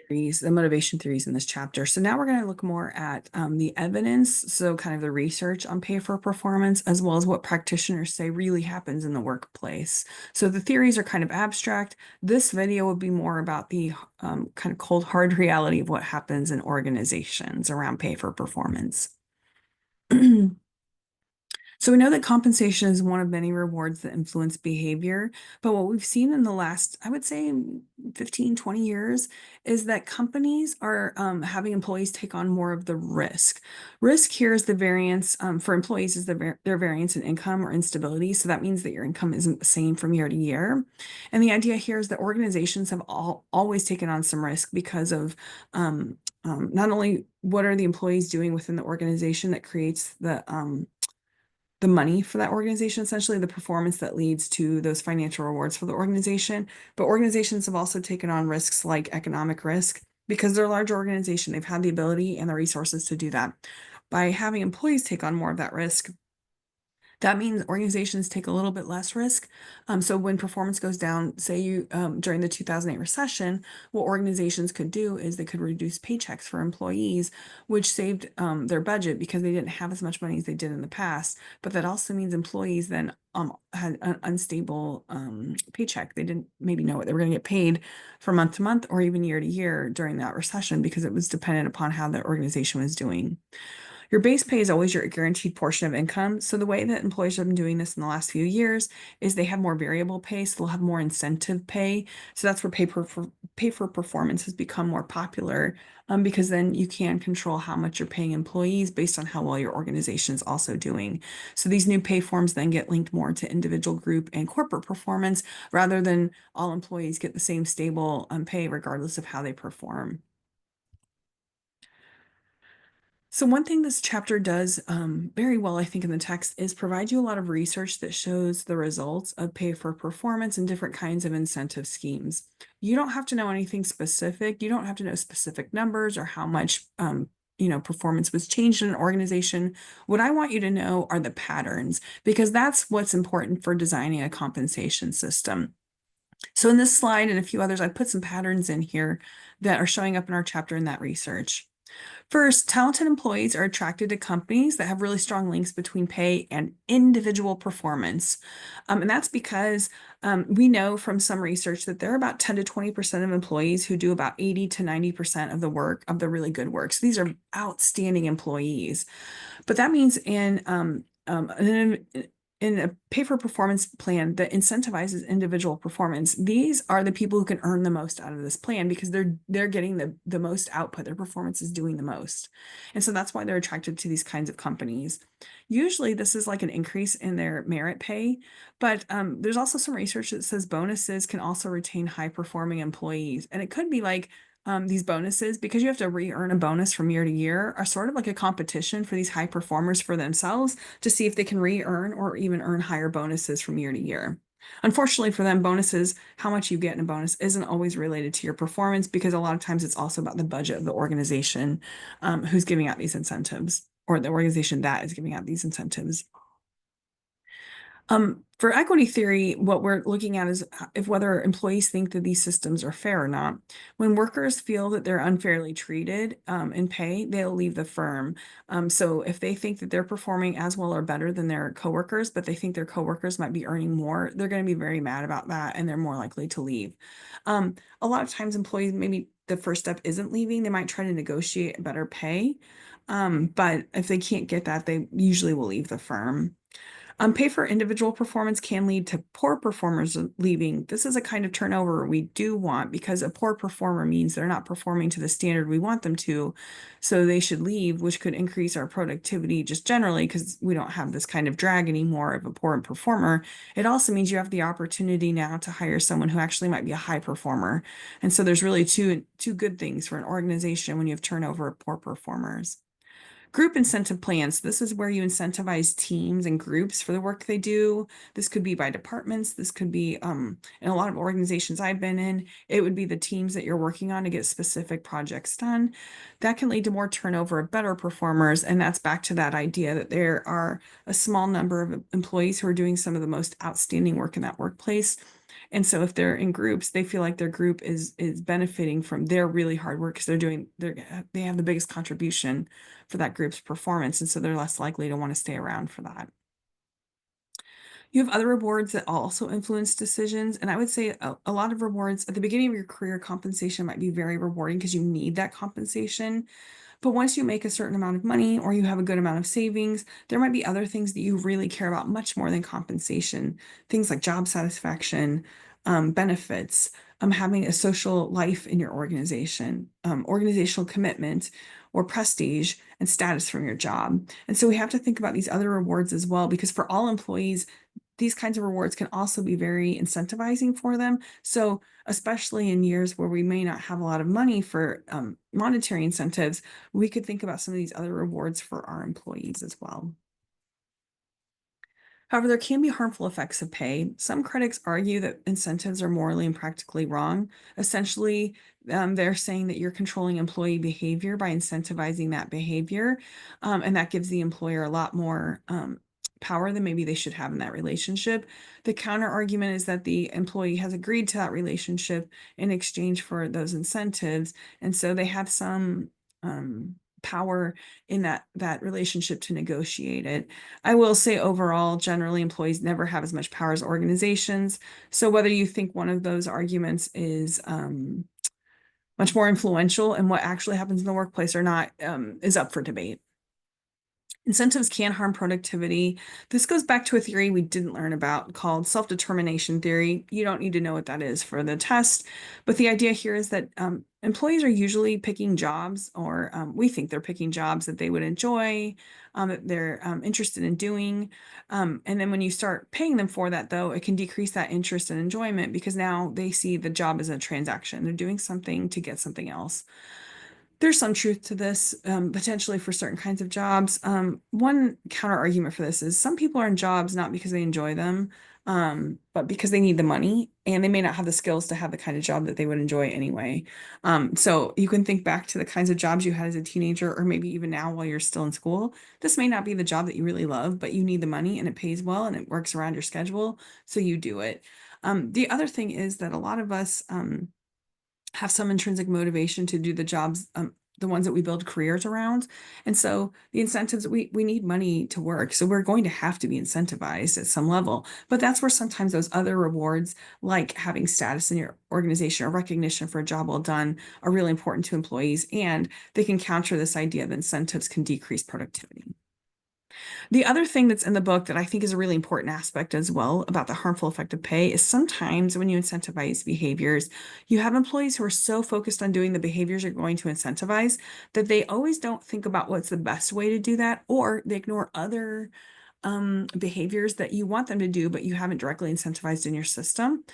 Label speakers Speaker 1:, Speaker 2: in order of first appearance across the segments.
Speaker 1: Theories, the motivation theories in this chapter. So now we're going to look more at the evidence, so kind of the research on pay for performance, as well as what practitioners say really happens in the workplace. So the theories are kind of abstract. This video would be more about the kind of cold, hard reality of what happens in organizations around pay for performance. So we know that compensation is one of many rewards that influence behavior, but what we've seen in the last, I would say 15, 20 years is that companies are having employees take on more of the risk. Risk here is the variance for employees is their variance in income or instability. So that means that your income isn't the same from year to year. And the idea here is that organizations have always taken on some risk because of not only what are the employees doing within the organization that creates the money for that organization, essentially the performance that leads to those financial rewards for the organization. But organizations have also taken on risks like economic risk because they're a large organization. They've had the ability and the resources to do that. By having employees take on more of that risk, that means organizations take a little bit less risk. So when performance goes down, say you during the 2008 recession, what organizations could do is they could reduce paychecks for employees, which saved their budget because they didn't have as much money as they did in the past. But that also means employees then had an unstable paycheck. They didn't maybe know what they were going to get paid for month to month or even year to year during that recession because it was dependent upon how the organization was doing. Your base pay is always your guaranteed portion of income. So the way that employers have been doing this in the last few years is they have more variable pay, so they'll have more incentive pay. So that's where pay for performance has become more popular because then you can control how much you're paying employees based on how well your organization is also doing. So these new pay forms then get linked more to individual, group, and corporate performance rather than all employees get the same stable pay regardless of how they perform. So one thing this chapter does very well, I think, in the text is provide you a lot of research that shows the results of pay for performance and different kinds of incentive schemes. You don't have to know anything specific. You don't have to know specific numbers or how much performance was changed in an organization. What I want you to know are the patterns because that's what's important for designing a compensation system. So in this slide and a few others, I put some patterns in here that are showing up in our chapter in that research. First, talented employees are attracted to companies that have really strong links between pay and individual performance. And that's because we know from some research that there are about 10 to 20% of employees who do about 80 to 90% of the work, of the really good work. So these are outstanding employees. But that means in a pay for performance plan that incentivizes individual performance, these are the people who can earn the most out of this plan because they're getting the most output. Their performance is doing the most. And so that's why they're attracted to these kinds of companies. Usually this is like an increase in their merit pay, but there's also some research that says bonuses can also retain high performing employees. And it could be like these bonuses, because you have to re-earn a bonus from year to year, are sort of like a competition for these high performers for themselves to see if they can re-earn or even earn higher bonuses from year to year. Unfortunately for them, bonuses, how much you get in a bonus isn't always related to your performance because a lot of times it's also about the budget of the organization who's giving out these incentives or the organization that is giving out these incentives. For equity theory, what we're looking at is if whether employees think that these systems are fair or not. When workers feel that they're unfairly treated in pay, they'll leave the firm. So if they think that they're performing as well or better than their coworkers, but they think their coworkers might be earning more, they're going to be very mad about that and they're more likely to leave. A lot of times employees, maybe the first step isn't leaving. They might try to negotiate better pay. But if they can't get that, they usually will leave the firm. Pay for individual performance can lead to poor performers leaving. This is a kind of turnover we do want because a poor performer means they're not performing to the standard we want them to. So they should leave, which could increase our productivity just generally because we don't have this kind of drag anymore of a poor performer. It also means you have the opportunity now to hire someone who actually might be a high performer. And so there's really two good things for an organization when you have turnover of poor performers. Group incentive plans. This is where you incentivize teams and groups for the work they do. This could be by departments. This could be in a lot of organizations I've been in, it would be the teams that you're working on to get specific projects done. That can lead to more turnover of better performers. And that's back to that idea that there are a small number of employees who are doing some of the most outstanding work in that workplace. And so if they're in groups, they feel like their group is benefiting from their really hard work because they have the biggest contribution for that group's performance. And so they're less likely to want to stay around for that. You have other rewards that also influence decisions. And I would say a lot of rewards at the beginning of your career, compensation might be very rewarding because you need that compensation. But once you make a certain amount of money or you have a good amount of savings, there might be other things that you really care about much more than compensation. Things like job satisfaction, benefits, having a social life in your organization, organizational commitment, or prestige and status from your job. And so we have to think about these other rewards as well, because for all employees, these kinds of rewards can also be very incentivizing for them. So, especially in years where we may not have a lot of money for monetary incentives, we could think about some of these other rewards for our employees as well. However, there can be harmful effects of pay. Some critics argue that incentives are morally and practically wrong. Essentially, they're saying that you're controlling employee behavior by incentivizing that behavior, and that gives the employer a lot more power than maybe they should have in that relationship. The counter argument is that the employee has agreed to that relationship in exchange for those incentives, and so they have some power in that relationship to negotiate it. I will say overall, generally, employees never have as much power as organizations. So whether you think one of those arguments is much more influential in what actually happens in the workplace or not is up for debate. Incentives can harm productivity. This goes back to a theory we didn't learn about called self-determination theory. You don't need to know what that is for the test, but the idea here is that employees are usually picking jobs, or we think they're picking jobs that they would enjoy, that they're interested in doing. And then when you start paying them for that, though, it can decrease that interest and enjoyment because now they see the job as a transaction. They're doing something to get something else. There's some truth to this, potentially for certain kinds of jobs. One counter argument for this is some people are in jobs not because they enjoy them, but because they need the money and they may not have the skills to have the kind of job that they would enjoy anyway. So you can think back to the kinds of jobs you had as a teenager, or maybe even now while you're still in school. This may not be the job that you really love, but you need the money and it pays well and it works around your schedule, so you do it. The other thing is that a lot of us, have some intrinsic motivation to do the jobs, the ones that we build careers around. And so the incentives, we need money to work. So we're going to have to be incentivized at some level. But that's where sometimes those other rewards, like having status in your organization or recognition for a job well done, are really important to employees. And they can counter this idea that incentives can decrease productivity. The other thing that's in the book that I think is a really important aspect as well about the harmful effect of pay is sometimes when you incentivize behaviors, you have employees who are so focused on doing the behaviors you're going to incentivize that they always don't think about what's the best way to do that, or they ignore other behaviors that you want them to do, but you haven't directly incentivized in your system.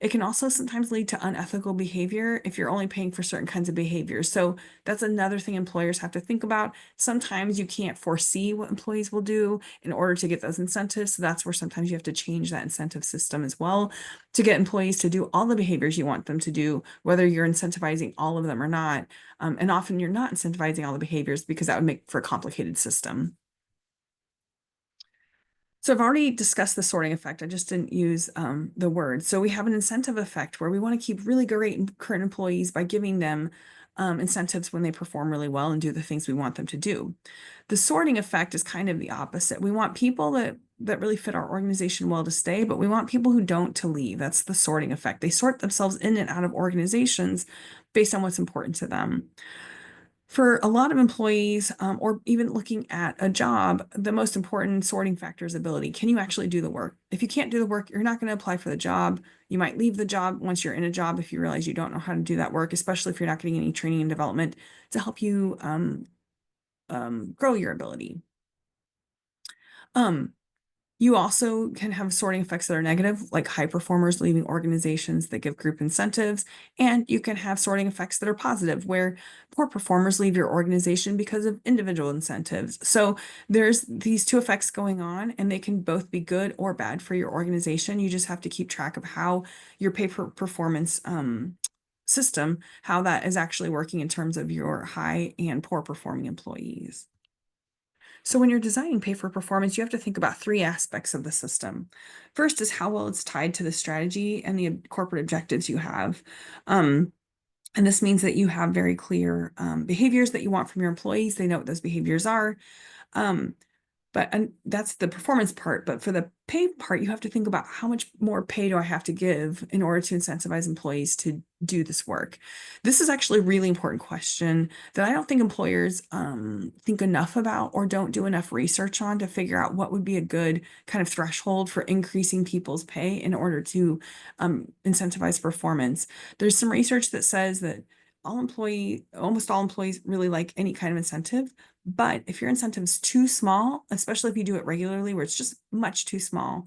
Speaker 1: It can also sometimes lead to unethical behavior if you're only paying for certain kinds of behaviors. So that's another thing employers have to think about. Sometimes you can't foresee what employees will do in order to get those incentives. So that's where sometimes you have to change that incentive system as well to get employees to do all the behaviors you want them to do, whether you're incentivizing all of them or not. And often you're not incentivizing all the behaviors because that would make for a complicated system. So I've already discussed the sorting effect. I just didn't use the word. So we have an incentive effect where we want to keep really great and current employees by giving them incentives when they perform really well and do the things we want them to do. The sorting effect is kind of the opposite. We want people that really fit our organization well to stay, but we want people who don't to leave. That's the sorting effect. They sort themselves in and out of organizations based on what's important to them. For a lot of employees, or even looking at a job, the most important sorting factor is ability. Can you actually do the work? If you can't do the work, you're not going to apply for the job. You might leave the job once you're in a job if you realize you don't know how to do that work, especially if you're not getting any training and development to help you grow your ability. Um, You also can have sorting effects that are negative, like high performers leaving organizations that give group incentives. And you can have sorting effects that are positive, where poor performers leave your organization because of individual incentives. So there's these two effects going on, and they can both be good or bad for your organization. You just have to keep track of how your pay per performance system, how that is actually working in terms of your high and poor performing employees. So when you're designing pay for performance, you have to think about three aspects of the system. First is how well it's tied to the strategy and the corporate objectives you have. Um, and this means that you have very clear behaviors that you want from your employees. They know what those behaviors are. Um, and that's the performance part. But for the pay part, you have to think about how much more pay do I have to give in order to incentivize employees to do this work? This is actually a really important question that I don't think employers think enough about or don't do enough research on to figure out what would be a good kind of threshold for increasing people's pay in order to incentivize performance. There's some research that says that almost all employees really like any kind of incentive. But if your incentive's too small, especially if you do it regularly, where it's just much too small,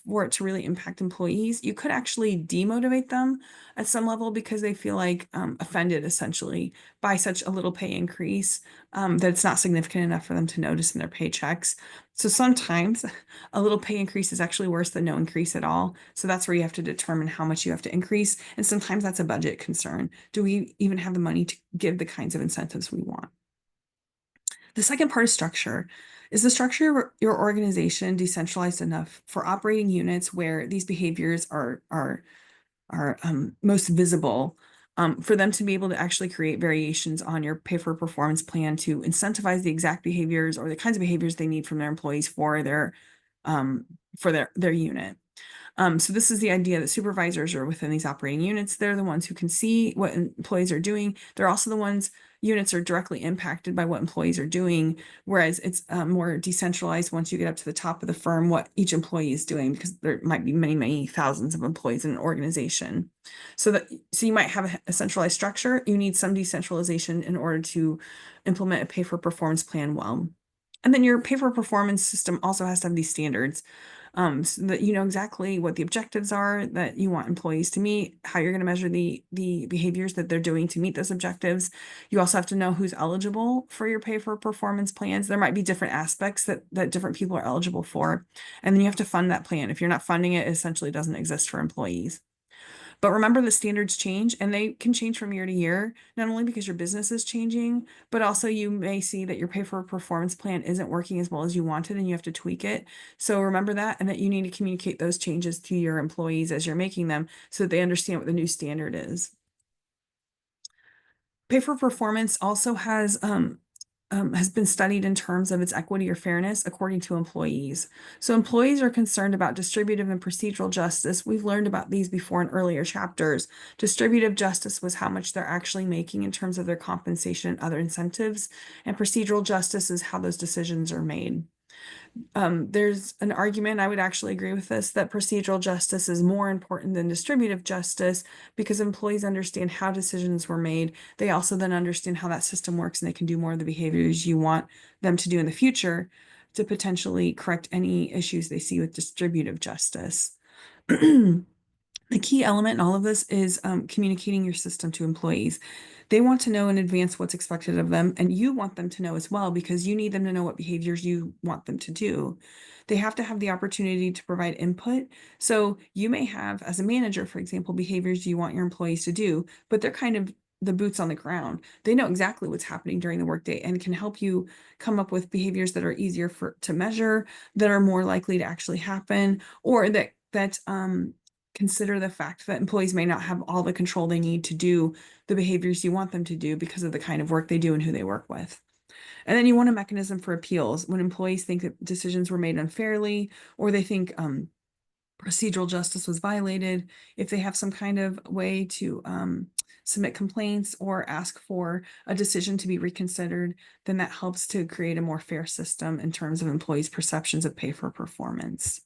Speaker 1: for it to really impact employees, you could actually demotivate them at some level because they feel like offended essentially by such a little pay increase that it's not significant enough for them to notice in their paychecks. So sometimes a little pay increase is actually worse than no increase at all. So that's where you have to determine how much you have to increase. And sometimes that's a budget concern. Do we even have the money to give the kinds of incentives we want? The second part of structure. Is the structure of your organization decentralized enough for operating units where these behaviors are most visible, for them to be able to actually create variations on your pay for performance plan to incentivize the exact behaviors or the kinds of behaviors they need from their employees um, for their unit? So this is the idea that supervisors are within these operating units. They're the ones who can see what employees are doing. They're also the ones, units are directly impacted by what employees are doing, whereas it's more decentralized once you get up to the top of the firm, what each employee is doing, because there might be many, many thousands of employees in an organization. So you might have a centralized structure. You need some decentralization in order to implement a pay for performance plan well. And then your pay for performance system also has to have these standards, so that you know exactly what the objectives are that you want employees to meet, how you're going to measure the behaviors that they're doing to meet those objectives. You also have to know who's eligible for your pay for performance plans. There might be different aspects that different people are eligible for, and then you have to fund that plan. If you're not funding it, it essentially doesn't exist for employees. But remember, the standards change and they can change from year to year, not only because your business is changing, but also you may see that your pay for performance plan isn't working as well as you wanted and you have to tweak it. So remember that, and that you need to communicate those changes to your employees as you're making them so that they understand what the new standard is. Pay for performance also has been studied in terms of its equity or fairness according to employees. So employees are concerned about distributive and procedural justice. We've learned about these before in earlier chapters. Distributive justice was how much they're actually making in terms of their compensation and other incentives, and procedural justice is how those decisions are made. There's an argument, I would actually agree with this, that procedural justice is more important than distributive justice because employees understand how decisions were made. They also then understand how that system works and they can do more of the behaviors you want them to do in the future to potentially correct any issues they see with distributive justice. The key element in all of this is communicating your system to employees. They want to know in advance what's expected of them, and you want them to know as well because you need them to know what behaviors you want them to do. They have to have the opportunity to provide input. So you may have, as a manager, for example, behaviors you want your employees to do, but they're kind of the boots on the ground. They know exactly what's happening during the workday and can help you come up with behaviors that are easier to measure, that are more likely to actually happen, or that consider the fact that employees may not have all the control they need to do the behaviors you want them to do because of the kind of work they do and who they work with. And then you want a mechanism for appeals when employees think that decisions were made unfairly or they think procedural justice was violated. If they have some kind of way to submit complaints or ask for a decision to be reconsidered, then that helps to create a more fair system in terms of employees' perceptions of pay for performance.